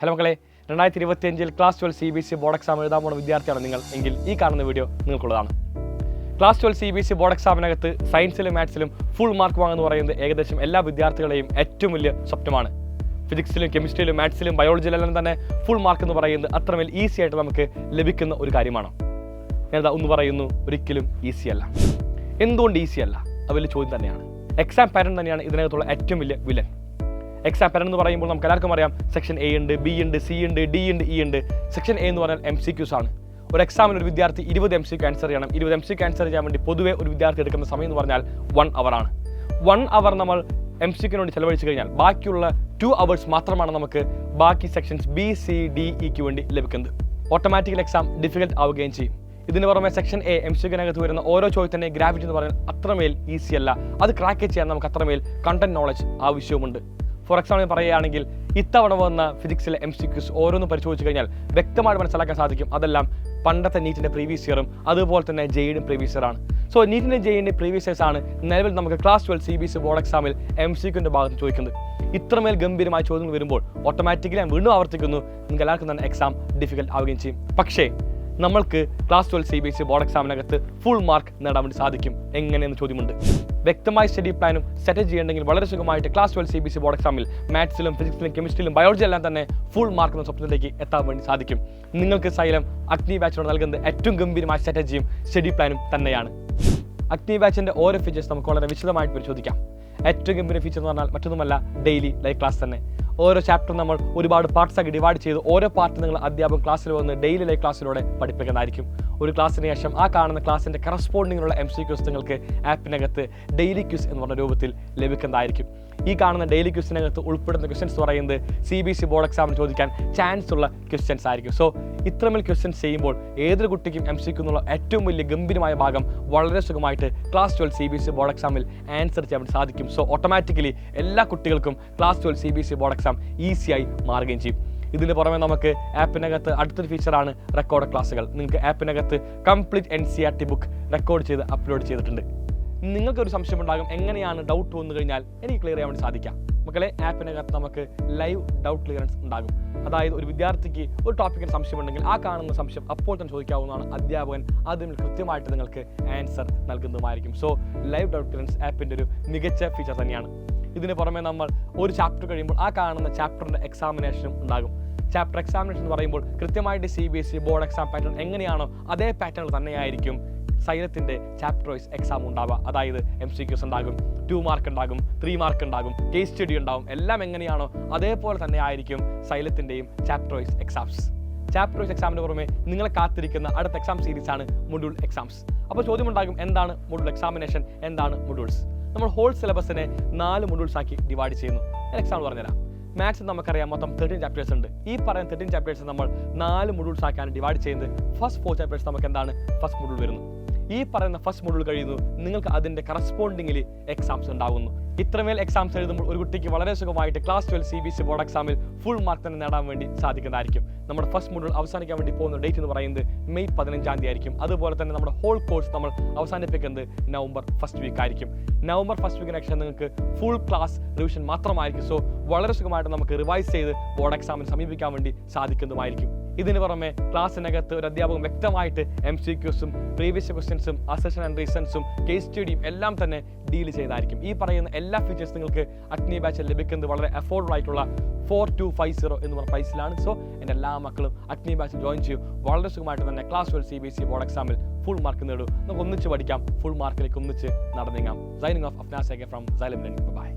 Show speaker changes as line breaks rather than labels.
Hello മക്കളെ, 2025 class 12 CBSE board exam എഴുതാൻ പോകുന്ന വിദ്യാർത്ഥിയാണ് നിങ്ങൾ എങ്കിൽ ഈ കാണുന്ന വീഡിയോ നിങ്ങൾക്കുള്ളതാണ്. ക്ലാസ് 12 CBSE ബോർഡ് എക്സാമിനകത്ത് സയൻസിലും മാത്സിലും ഫുൾ മാർക്ക് വാങ്ങുമെന്ന് പറയുന്നത് ഏകദേശം എല്ലാ വിദ്യാർത്ഥികളെയും ഏറ്റവും വലിയ സ്വപ്നമാണ്. ഫിസിക്സിലും കെമിസ്ട്രിയിലും മാത്സിലും ബയോളജിയിലെല്ലാം തന്നെ ഫുൾ മാർക്ക് എന്ന് പറയുന്നത് അത്രമേൽ ഈസി ആയിട്ട് നമുക്ക് ലഭിക്കുന്ന ഒരു കാര്യമാണ്. ഞാനതാ ഒന്ന് പറയുന്നു, ഒരിക്കലും ഈസി അല്ല. എന്തുകൊണ്ട് ഈസി അല്ല? അത് വലിയ ചോദ്യം തന്നെയാണ്. എക്സാം പാറ്റേൺ തന്നെയാണ് ഇതിനകത്തുള്ള ഏറ്റവും വലിയ വില്ലൻ. എക്സാം പാറ്റേൺ എന്ന് പറയുമ്പോൾ നമുക്ക് എല്ലാവർക്കും അറിയാം, സെക്ഷൻ എ ഉണ്ട്, ബി ഉണ്ട്, സി ഉണ്ട്, ഡി ഉണ്ട്, ഇ ഉണ്ട്. സെക്ഷൻ എ എന്ന് പറഞ്ഞാൽ MCQs ആണ്. ഒരു എക്സാമിന് ഒരു വിദ്യാർത്ഥി 20 MCQ ആൻസർ ചെയ്യണം. 20 MCQ ആൻസർ ചെയ്യാൻ വേണ്ടി പൊതുവെ ഒരു വിദ്യാർത്ഥി എടുക്കുന്ന സമയം എന്ന് പറഞ്ഞാൽ 1 hour ആണ്. 1 hour നമ്മൾ MCQ വേണ്ടി ചെലവഴിച്ച് കഴിഞ്ഞാൽ ബാക്കിയുള്ള 2 hours മാത്രമാണ് നമുക്ക് ബാക്കി സെക്ഷൻസ് ബി, സി, ഡി, ഇക്ക് വേണ്ടി ലഭിക്കുന്നത്. ഓട്ടോമാറ്റിക്കൽ എക്സാം ഡിഫിക്കൽട്ട് ആവുകയും ചെയ്യും. ഇതിന് പുറമെ സെക്ഷൻ എ MCQനകത്ത് വരുന്ന ഓരോ ചോദ്യത്തിൻ്റെ ഗ്രാവിറ്റി എന്ന് പറഞ്ഞാൽ അത്രമേൽ ഈസി അല്ല. അത് ക്രാക്ക് ചെയ്യാൻ നമുക്ക് അത്രമേൽ കണ്ടന്റ് നോളജ് ആവശ്യവുമുണ്ട്. ഫോർ എക്സാമ്പിൾ പറയുകയാണെങ്കിൽ, ഇത്തവണ വന്ന ഫിസിക്സിലെ MCQs ഓരോന്നും പരിശോധിച്ച് കഴിഞ്ഞാൽ വ്യക്തമായിട്ട് മനസ്സിലാക്കാൻ സാധിക്കും അതെല്ലാം പണ്ടത്തെ നീറ്റിൻ്റെ പ്രീവിയസ് ഇയറും അതുപോലെ തന്നെ ജെയുടെ പ്രീവിയസ് ഇയറാണ്. സോ നീറ്റിൻ്റെ ജെയുടെ പ്രീവിയസ് ഇയേഴ്സ് ആണ് നിലവിൽ നമുക്ക് ക്ലാസ് 12 CBSE ബോർഡ് എക്സാമിൽ MCQൻ്റെ ഭാഗത്ത് ചോദിക്കുന്നത്. ഇത്രമേൽ ഗംഭീരമായ ചോദ്യങ്ങൾ വരുമ്പോൾ ഓട്ടോമാറ്റിക്കലി ഞാൻ വീണ്ടും ആവർത്തിക്കുന്നു, നിങ്ങൾക്ക് എല്ലാവർക്കും തന്നെ എക്സാം ഡിഫിക്കൽട്ട് ആവുകയും ചെയ്യും. പക്ഷേ നമ്മൾക്ക് ക്ലാസ് 12 CBSE ബോർഡ് എക്സാമിനകത്ത് ഫുൾ മാർക്ക് നേടാൻ വേണ്ടി സാധിക്കും. എങ്ങനെയെന്ന് ചോദ്യമുണ്ട്. വ്യക്തമായ സ്റ്റഡി പ്ലാനും സ്ട്രാറ്റജി ഉണ്ടെങ്കിൽ വളരെ സുഖമായിട്ട് ക്ലാസ് 12 CBSE ബോർഡ് എക്സാമിൽ മാത്സിലും ഫിസിക്സിലും കെമിസ്ട്രിയിലും ബയോളജി എല്ലാം തന്നെ ഫുൾ മാർക്ക് എന്ന സ്വപ്നത്തിലേക്ക് എത്താൻ വേണ്ടി സാധിക്കും. നിങ്ങൾക്ക് Xylem അഗ്നി ബാച്ചിനോട് നൽകുന്നത് ഏറ്റവും ഗംഭീരമായ സ്ട്രാറ്റജിയും സ്റ്റഡി പ്ലാനും തന്നെയാണ്. അഗ്നി ബാച്ചിൻ്റെ ഓരോ ഫീച്ചേഴ്സ് നമുക്ക് വളരെ വിശദമായിട്ട് പരിശോധിക്കാം. ഏറ്റവും ഗംഭീര ഫീച്ചർ എന്ന് പറഞ്ഞാൽ മറ്റൊന്നുമല്ല, ഡെയിലി ലൈവ് ക്ലാസ് തന്നെ. ഓരോ ചാപ്റ്റർ നമ്മൾ ഒരുപാട് പാർട്സാക്കി ഡിവൈഡ് ചെയ്ത് ഓരോ പാർട്ട് നിങ്ങൾ അധ്യാപകൻ ക്ലാസ്സിൽ വന്ന് ഡെയിലി ലൈവ് ക്ലാസ്സിലൂടെ പഠിപ്പിക്കുന്നതായിരിക്കും. ഒരു ക്ലാസ്സിന് ശേഷം ആ കാണുന്ന ക്ലാസ്സിൻ്റെ കറസ്പോണ്ടിങ്ങിലുള്ള MCQs നിങ്ങൾക്ക് ആപ്പിനകത്ത് ഡെയിലി ക്വിസ് എന്ന് പറഞ്ഞ രൂപത്തിൽ ലഭിക്കുന്നതായിരിക്കും. ഈ കാണുന്ന ഡെയിലി ക്വിസിനകത്ത് ഉൾപ്പെടുന്ന ക്വസ്റ്റ്യൻസ് പറയുന്നത് CBSE ബോർഡ് എക്സാമിന് ചോദിക്കാൻ ചാൻസ് ഉള്ള ക്വസ്റ്റ്യൻസ് ആയിരിക്കും. സോ ഇത്രമേൽ ക്വസ്റ്റ്യൻസ് ചെയ്യുമ്പോൾ ഏതൊരു കുട്ടിക്കും MCQ എന്നുള്ള ഏറ്റവും വലിയ ഗംഭീരമായ ഭാഗം വളരെ സുഖമായിട്ട് ക്ലാസ് 12 CBSE ബോർഡ് എക്സാമിൽ ആൻസർ ചെയ്യാൻ വേണ്ടി സാധിക്കും. സോ ഓട്ടോമാറ്റിക്കലി എല്ലാ കുട്ടികൾക്കും ക്ലാസ് 12 CBSE ബോർഡ് എക്സാം ഈസിയായി മാറുകയും ചെയ്യും. ഇതിന് പുറമെ നമുക്ക് ആപ്പിനകത്ത് അടുത്തൊരു ഫീച്ചറാണ് റെക്കോർഡ് ക്ലാസ്സുകൾ. നിങ്ങൾക്ക് ആപ്പിനകത്ത് കംപ്ലീറ്റ് NCERT ബുക്ക് റെക്കോർഡ് ചെയ്ത് അപ്ലോഡ് ചെയ്തിട്ടുണ്ട്. നിങ്ങൾക്കൊരു സംശയം ഉണ്ടാകും, എങ്ങനെയാണ് ഡൗട്ട് വന്നു കഴിഞ്ഞാൽ എനിക്ക് ക്ലിയർ ചെയ്യാൻ വേണ്ടി സാധിക്കാം. മക്കളെ, ആപ്പിനകത്ത് നമുക്ക് ലൈവ് ഡൗട്ട് ക്ലിയറൻസ് ഉണ്ടാകും. അതായത് ഒരു വിദ്യാർത്ഥിക്ക് ഒരു ടോപ്പിക്കിന് സംശയമുണ്ടെങ്കിൽ ആ കാണുന്ന സംശയം അപ്പോൾ തന്നെ ചോദിക്കാവുന്നതാണ്. അധ്യാപകൻ അതിന് കൃത്യമായിട്ട് നിങ്ങൾക്ക് ആൻസർ നൽകുന്നതുമായിരിക്കും. സോ ലൈവ് ഡൗട്ട് ക്ലിയറൻസ് ആപ്പിൻ്റെ ഒരു മികച്ച ഫീച്ചർ തന്നെയാണ്. ഇതിന് പുറമെ നമ്മൾ ഒരു ചാപ്റ്റർ കഴിയുമ്പോൾ ആ കാണുന്ന ചാപ്റ്ററിൻ്റെ എക്സാമിനേഷനും ഉണ്ടാകും. ചാപ്റ്റർ എക്സാമിനേഷൻ എന്ന് പറയുമ്പോൾ കൃത്യമായിട്ട് CBSE ബോർഡ് എക്സാം പാറ്റേൺ എങ്ങനെയാണോ അതേ പാറ്റേണിൽ തന്നെയായിരിക്കും Xylemത്തിൻ്റെ ചാപ്റ്റർ വൈസ് എക്സാം ഉണ്ടാവുക. അതായത് MCQs ഉണ്ടാകും, 2 മാർക്ക് ഉണ്ടാകും, 3 മാർക്ക് ഉണ്ടാകും, കേസ് സ്റ്റഡി ഉണ്ടാകും. എല്ലാം എങ്ങനെയാണോ അതേപോലെ തന്നെ ആയിരിക്കും Xylemത്തിൻ്റെയും chapter wise exams. Chapter wise എക്സാമിന് പുറമെ നിങ്ങളെ കാത്തിരിക്കുന്ന അടുത്ത എക്സാം സീരീസ് ആണ് മൊഡ്യൂൾ എക്സാംസ്. അപ്പോൾ ചോദ്യമുണ്ടാകും, എന്താണ് മൊഡ്യൂൾ എക്സാമിനേഷൻ, എന്താണ് മൊഡ്യൂൾസ്? നമ്മൾ ഹോൾ സിലബസിനെ 4 മൊഡ്യൂൾസ് ആക്കി ഡിവൈഡ് ചെയ്യുന്നു. എക്സാമ്പിൾ പറഞ്ഞുതരാം. മാത്സ് നമുക്കറിയാം, മൊത്തം 13 ചാപ്റ്റേഴ്സ് ഉണ്ട്. ഈ പറയുന്ന 13 ചാപ്റ്റേഴ്സ് നമ്മൾ 4 മൊഡ്യൂൾസ് ആക്കിയാണ് ഡിവൈഡ് ചെയ്യുന്നത്. ഫസ്റ്റ് 4 ചാപ്റ്റേഴ്സ് നമുക്ക് എന്താണ് ഫസ്റ്റ് മൊഡ്യൂൾ വരുന്നു. ഈ പറയുന്ന ഫസ്റ്റ് മൊഡ്യൂൾ കഴിയുന്നു, നിങ്ങൾക്ക് അതിൻ്റെ കറസ്പോണ്ടിങ്ങിൽ എക്സാംസ് ഉണ്ടാകുന്നു. ഇത്രമേൽ എക്സാംസ് എഴുതുമ്പോൾ ഒരു കുട്ടിക്ക് വളരെ സുഖമായിട്ട് ക്ലാസ് 12 CBSE ബോർഡ് എക്സാമിൽ ഫുൾ മാർക്ക് തന്നെ നേടാൻ വേണ്ടി സാധിക്കുന്നതായിരിക്കും. നമ്മുടെ ഫസ്റ്റ് മൊഡ്യൂൾ അവസാനിക്കാൻ വേണ്ടി പോകുന്ന ഡേറ്റ് എന്ന് പറയുന്നത് മെയ് 15 ആയിരിക്കും. അതുപോലെ തന്നെ നമ്മുടെ ഹോൾ കോഴ്സ് നമ്മൾ അവസാനിപ്പിക്കുന്നത് നവംബർ ഫസ്റ്റ് വീക്ക് ആയിരിക്കും. നവംബർ ഫസ്റ്റ് വീക്കിന് ശേഷം നിങ്ങൾക്ക് ഫുൾ ക്ലാസ് റിവിഷൻ മാത്രമായിരിക്കും. സോ വളരെ സുഖമായിട്ട് നമുക്ക് റിവൈസ് ചെയ്ത് ബോർഡ് എക്സാമിന് സമീപിക്കാൻ വേണ്ടി സാധിക്കുന്നതുമായിരിക്കും. ഇതിന് പുറമെ ക്ലാസ്സിനകത്ത് ഒരു അധ്യാപകൻ വ്യക്തമായിട്ട് MCQസും പ്രീവിയസ് ക്വസ്റ്റ്യൻസും അസഷൻ ആൻഡ് റീസൺസും കേസ് സ്റ്റഡിയും എല്ലാം തന്നെ ഡീൽ ചെയ്തായിരിക്കും. ഈ പറയുന്ന എല്ലാ ഫീച്ചേഴ്സ് നിങ്ങൾക്ക് അഗ്നി ബാച്ചിൽ ലഭിക്കുന്നത് വളരെ അഫോർഡബിൾ ആയിട്ടുള്ള 4250 എന്ന് പറഞ്ഞ പ്രൈസിലാണ്. സോ എൻ്റെ എല്ലാ മക്കളും അഗ്നി ബാച്ചിൽ ജോയിൻ ചെയ്യും. വളരെ സുഖമായിട്ട് തന്നെ ക്ലാസ് 12 CBSE ബോർഡ് എക്സാമിൽ ഫുൾ മാർക്ക് നേടും. നമുക്ക് ഒന്നിച്ച് പഠിക്കാം, ഫുൾ മാർക്കിലേക്ക് ഒന്നിച്ച് നടന്നേങ്ങാം. Signing off Afnas from Xylem. By.